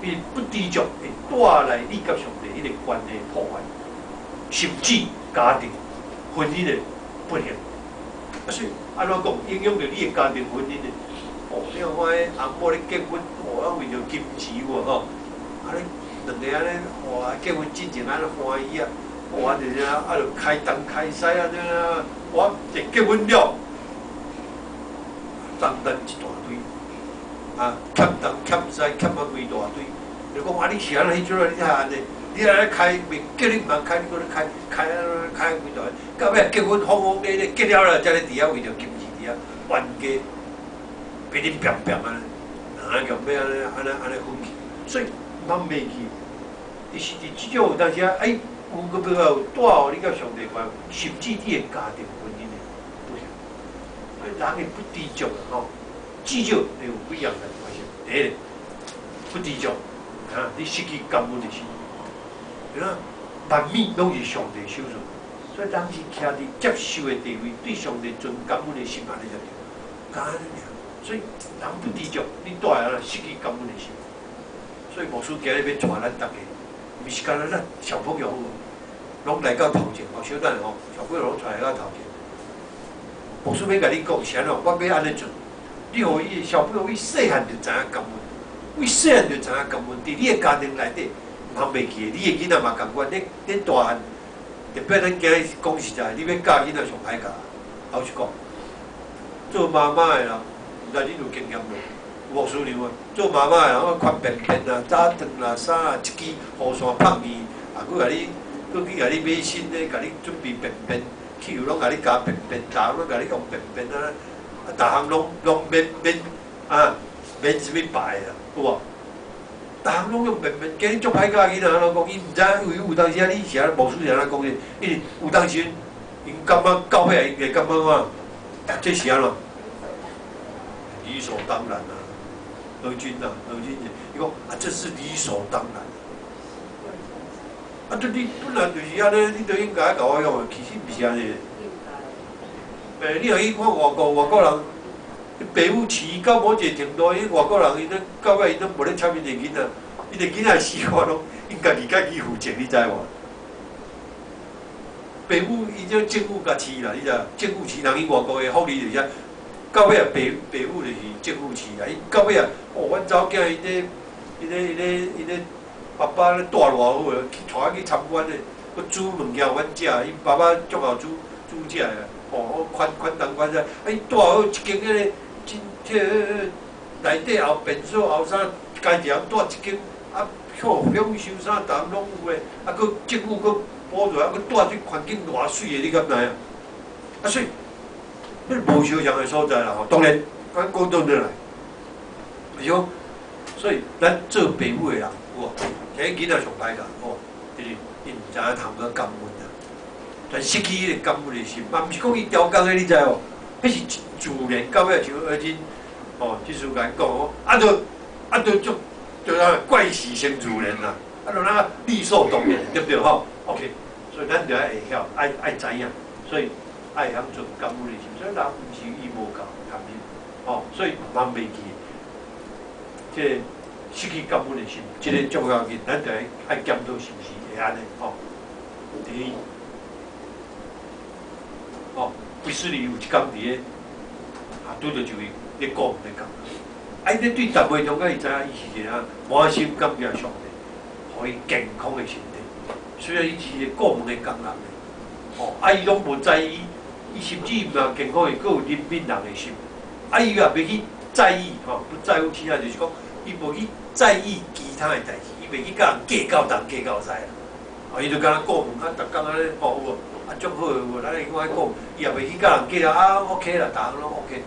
伊不知足会带来你甲上帝迄个关系破坏，甚至家庭、婚姻的不幸。啊，所以安怎讲影响着你的家庭婚姻的？哦，你看我迄翁某咧结婚，啊为着金钱喎吼，啊咧两个安尼，哇结婚之前安尼欢喜啊，哇就是啊，就开东开西啊，这啊，哇一结婚了，账单一大堆，啊欠东欠西欠啊规大堆，就讲啊你是安尼迄种啊，你睇安尼。你来开，袂叫你毋通开，你搁咧开几大，到尾结婚轰轰烈烈，结了了，才咧伫遐为着金钱伫遐冤家，俾你拼拼啊！啊，强要安尼分去，所以茫袂去。伊是伫即种有当时啊，有个比较带互你甲上帝关，甚至你的家庭婚姻的不幸。所以人的不知足啊，吼，至少你有几样来发现。第一，不知足啊，你失去感恩的心。万物拢是上帝手上，所以当时徛伫接受的地位，对上帝存感恩的心安尼就对，感恩尔。所以人不知足，你带来了失去感恩的心。所以牧师今日要带咱大家，毋是干咱小朋友拢来到头前，小等吼，小朋友拢带来到头前。牧师要甲你讲，是安怎？我要安尼做，你互伊小朋友伊细汉就知影感恩，为细汉就知影感恩，伫你的家庭内底，毋通袂记的，你的囡仔嘛共款，恁大汉，特别咱今日讲实在，你要教囡仔上歹教，老实讲，做妈妈的人，毋知恁有经验无？无输量啊！做妈妈的人，我宽便便啊、早顿啦、衫啊，一支雨伞拍面，啊，佮甲你，佮去甲你买新的，甲你准备便便，去又拢甲你加便便，逐项拢甲你用便便啊，啊，逐项拢免啊，免啥物牌啦，有无？逐项拢用便便，今日足歹教囡仔，人讲伊毋知有当时啊，你是啊无输是安怎讲的？因为有当时因感觉到尾啊，因会感觉啊，这是安怎？理所当然啊。何君呐，何君姐，伊讲啊，这是理所当然。啊，你本来就是安尼，你就应该甲我用的，其实毋是安尼。你若去看外国人，爸母饲到某一个程度，因外国人因咧到尾因拢无咧插因的囡仔，因的囡仔死活拢因家己负责，你知无？爸母伊这政府甲饲啦，你知？政府饲人，因外国的福利就是。到尾啊，爸母就是政府饲啦。伊到尾啊，阮查某囝伊咧爸爸咧带偌好个，去带去参观咧，佮煮物件阮食，伊爸爸足好煮食个，款当款式，伊带好一间个真内底后便所后啥，家己人带一间，啊，享受啥，逐项拢有诶，啊，佮政府佮补助，啊，佮带这环境偌水个，你敢知影？啊，所以。迄无相像的所在啦，吼，当然，咱讲倒转来，是讲，所以咱做父母的人，有无？今日囡仔上歹个，吼，就是伊毋知影通个感恩啊，但失去迄个感恩的心，嘛毋是讲伊刁工的，你知无？迄是自然到尾像而今，哦，即事甲讲哦，就那怪事生自然啦，就那理所当然，对不对吼 ？OK， 所以咱就爱会晓，爱知影，所以。爱晓做感恩的心，所以人毋是伊无够贪心，哦，所以毋通袂记，即个失去感恩的心，即个重要紧，咱就爱检讨是毋是会安尼，哦。第一，哦，卫斯理有一工伫咧，啊，拄着就伊咧顾咧讲，啊，伊咧对逐位中间，伊知影伊是一个满心感谢上帝，互伊健康的身体，虽然伊是一个顾问的工人，哦，啊，伊拢无在意。伊甚至毋但健康，伊佫有怜悯人的心。啊，伊也袂去在意，吼，不在乎其他，就是讲，伊无去在意其他的代志，伊袂去甲人计较东计较西啦。啊，伊就敢若顾问，啊，逐工安尼服务，啊，足好个无，咱来讲顾问，伊也袂去甲人计较，啊 ，OK 啦，逐项拢 OK。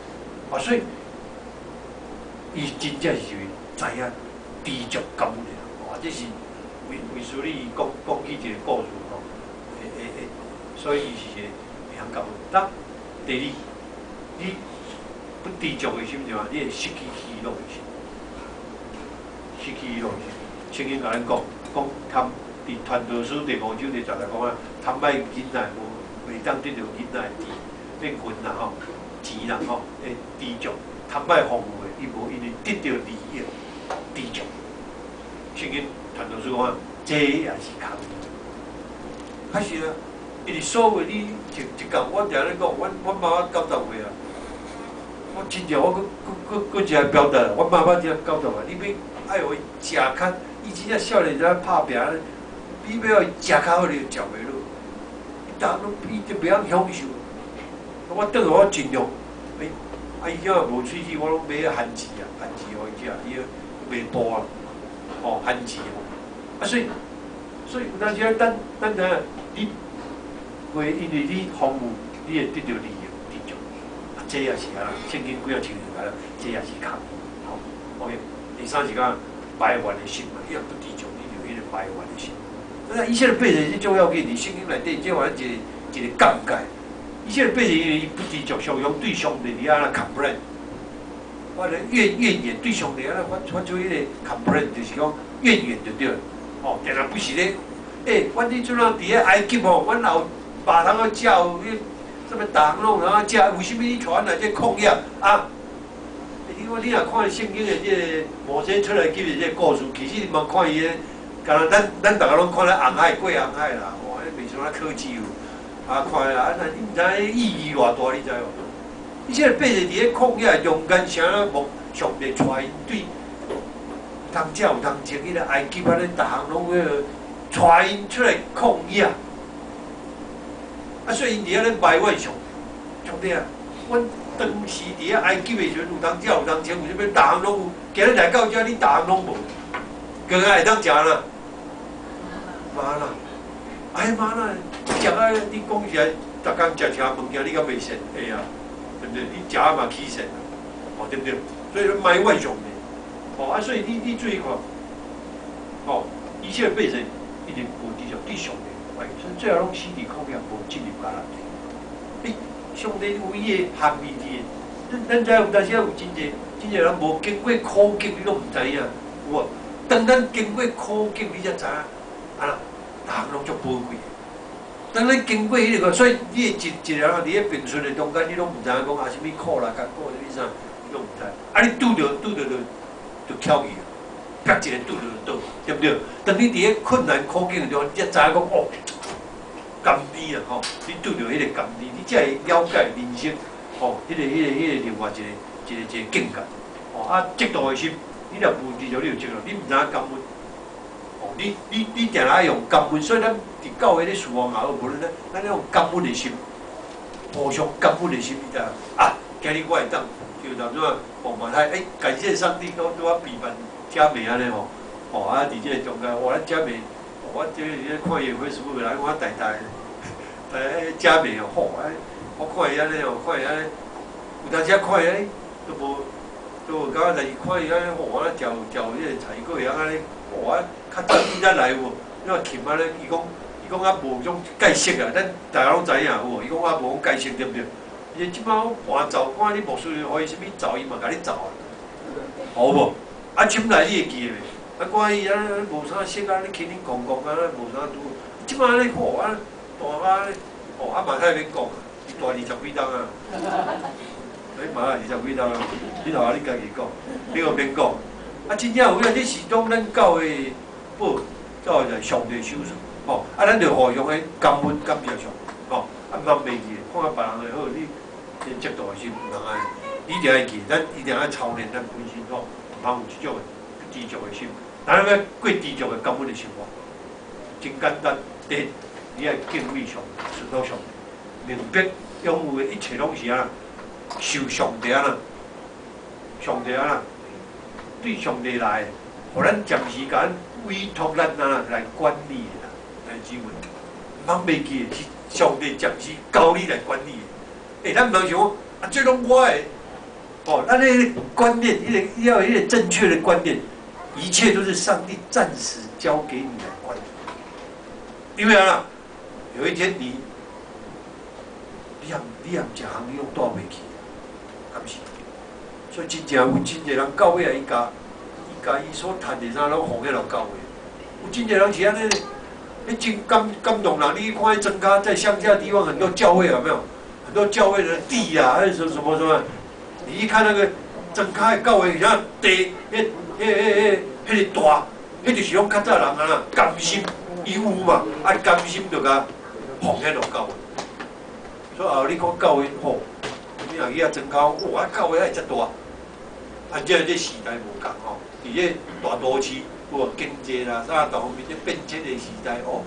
啊，所以，伊真正是知影知足感恩的人，哇，这是为师你讲起一个故事吼，所以伊是一个。感恩，但第二，你不知足的心就话，你会失去喜乐的心，失去喜乐的心。圣经甲咱讲贪，伫传道书第5章第10来讲啊，贪歹囡仔无袂当得到囡仔的智，变魂啦吼，钱啦吼，会知足，贪歹服务的，伊无因为得到利益，知足。圣经传道书讲啊，这也是空。确实啊。因为所谓你一讲，我定咧讲，阮妈妈90岁啊，我真正我佫一个表达，阮妈妈只90岁，你要爱互伊食较，伊真正少年在拍拼，你要伊食较好，你就食袂落，伊逐拢伊就袂晓享受。我倒来我尽量，伊只要无喙齿，我拢买番薯啊，番薯互伊食，伊袂多啊，哦，番薯啊，所以有当时咱知影你。为因为你服务，你会得到利益知足，啊，这也是啊，圣经几啊千年来了，这也是空，吼 ，OK。第三是讲埋怨的心嘛，你若不知足，你就迄个埋怨的心。那一切的背是重要紧，伫圣经内底，即玩一个杠杆。一切的背是因为伊不知足，常常对上帝你安那 complain， 我咧怨言对上帝安那发出迄个 complain， 就是讲怨言就对了，哦，定然不是咧，阮迄阵啊伫咧埃及吼，阮老。把他个教迄什么打弄，然后教为什么你传来这控业啊？因为你若看圣经的这个摩西出来记的这个故事，其实你莫看伊个，敢若咱大家拢看咧红海过红海啦，哇，迄袂像咧科技有，啊看啦，那你毋知意义偌大，你知无？伊这个八个伫咧控业，勇敢啥无上帝带因对当才有当前迄个埃及啊，咧逐项拢迄个带因出来抗议啊！啊，所以因伫遐咧埋怨上弟啊，阮当时伫遐埃及的时阵有当才有当前，为什么逐项拢有？今日来到遮，你逐项拢无，更加会当食啦？妈啦！哎妈啦！食啊！你讲起来，逐工食啥物件，你敢袂信？会啊，对不对？你食啊嘛起神，哦，对不对？所以说埋怨上帝，哦啊，所以你注意看，哦，一切被人一定无地上对上帝，哎，所以最后拢死伫苦命，无进入迦南地。你上帝有伊个含义伫，咱知有，但是有真侪人无经过苦境，你拢唔知影，有无？当咱经过苦境，你才知影，啊，逐项拢足宝贵。当咱经过迄个，所以你一个人啊，伫咧平顺的中间，你拢唔知影讲啊，什物苦啦、艰苦，你啥，你拢唔知。啊，你拄着就翘去啊，隔一个拄着就倒，对不对？当你伫咧困难苦境的时候，你才知影讲哦，甘甜啊吼，你拄着迄个甘甜，你才会了解人生哦，迄个另外一个境界。哦啊，嫉妒的心，你若无知着，你就嫉妒，你唔知影感恩。哦，你定爱用感恩，所以咱伫教会咧事奉也好，无论咱用感恩的心，互相感恩的心，你知影啊？今日我会当就当怎啊？望望太，感谢上帝，都我陪伴姐妹安尼吼，哦啊，伫即个中间，咱姐妹，我即个看伊 Facebook 来，我带姐妹哦，好啊，我看伊安尼哦，看伊安尼，有当时看伊都无感觉，但是看伊安尼，我调迄个菜果会安尼，我较早伊咱来有无？因为琴安尼，伊讲啊无种解释啊，咱大家拢知影有无？伊讲啊无讲解释对不对？伊即摆搬灶，看你牧师互伊啥物灶，伊嘛甲你灶啊，好无？啊，侵来你会记袂？啊，看伊啊无啥色啊，你轻轻讲讲啊，无啥拄。即摆咧吼啊，大妈咧，哦啊嘛太免讲啊，伊大20几档啊。嘛20几档啊，你头下你家己讲，你个免讲。啊，真正有影，这是种咱教会宝，教会上帝手上，吼，啊，咱着互相诶感恩感谢上，吼，啊，毋通袂记，看别人诶好，你真嫉妒诶心毋通安，你一定爱记，咱一定爱操练咱本身，吼，毋通有即种诶知足诶心，咱要过知足诶感恩诶生活，真简单，第一，你爱敬畏上帝，顺服上帝，明白拥有诶一切拢是啊。受上帝啊啦，上帝啊啦，对上帝来，互咱暂时甲咱委托咱啊来管理啦，来指挥，毋通袂记是上帝暂时交你来管理的。咱毋通想讲啊，这拢我的，哦，咱迄个观念，要有迄个正确的观念，一切都是上帝暂时交给你来管理。因为啊，有一天你一项你用带袂去。敢是，所以真正有真侪人教会啊，伊家伊所赚的啥拢奉献落教会。有真侪人是安尼，你真感动人。你看迄增加在乡下地方很多教会有没有？很多教会的地啊，还是什么？你一看那个增加的教会，像地，迄个大，迄就是讲较早人啊，甘心伊有嘛，啊甘心就甲奉献落教会。所以后你讲教会吼。你若去遐增加，哇！教会遐遮大，啊，这时代无共吼，伫这大都市，有经济啦，啥各方面这变迁的时代哦，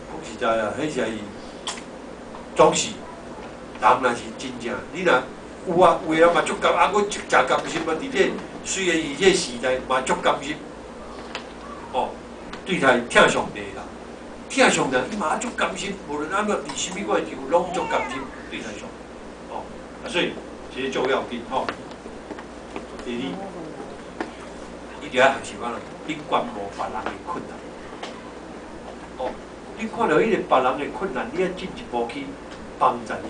讲实在啊，迄是总是人若是真正，你若有啊，有人嘛足甘，啊，佫真甘心啊！伫这虽然伊这时代嘛足甘心，哦，对待听上帝啦，听上帝伊嘛足甘心，无论安怎伫什么个地方，拢足甘心对待上帝。所以这些重要紧吼。第二，一定要学习啊！你观摩别人的困难。哦，你看到迄个别人的困难，你要进一步去帮助伊。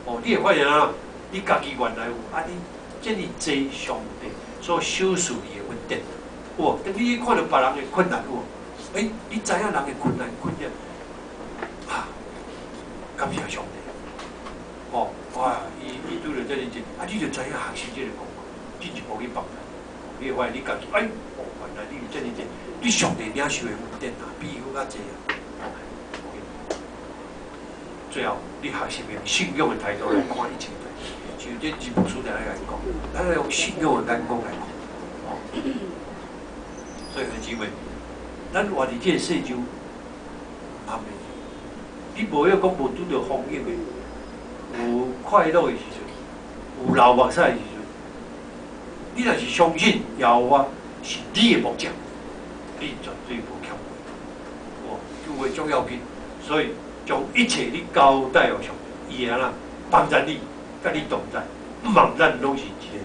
哦，你会发现啊，你家己原来有啊，你这么济上帝所小事伊的稳定。哦，等你看到别人的困难哦，你知影人的困难啊，感谢上帝。哦，哇！伊拄着遮尔济，啊，你就知影学习这个功课，进一步去帮助。你会发现你家己，原来你有遮尔济，你上帝领受的稳定啊，比伊搁较济啊。最后，你学习用信仰的态度来看一切代志，像这吉普书在来讲，咱要用信仰的眼光来看。哦，所以弟兄姊妹，咱活伫这个世上，阿妹，你无要讲无拄到风景的，有快乐的时阵，有流目屎的时阵，你若是相信耶和华是你的牧者，你绝对无欠亏。哦，救会足要紧，所以将一切你交代予上帝，伊会安那帮助你，甲你同在。毋望咱拢是一个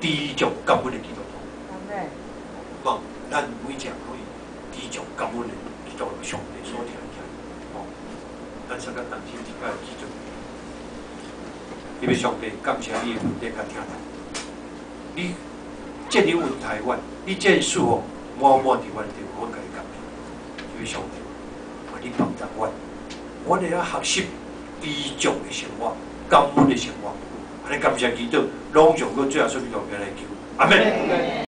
知足感恩的基督徒。望咱每一个可以知足感恩的基督上帝所听见。哦，咱稍较担心一摆知足，因为上帝感谢你的问题甲听到。你见你问台湾，你见事哦，满满伫阮的地方，我甲你感谢，因为上帝为你帮助阮，阮会晓学习知足的生活，感恩的生活。安尼感谢基督，拢上到最后顺利到来求，阿门。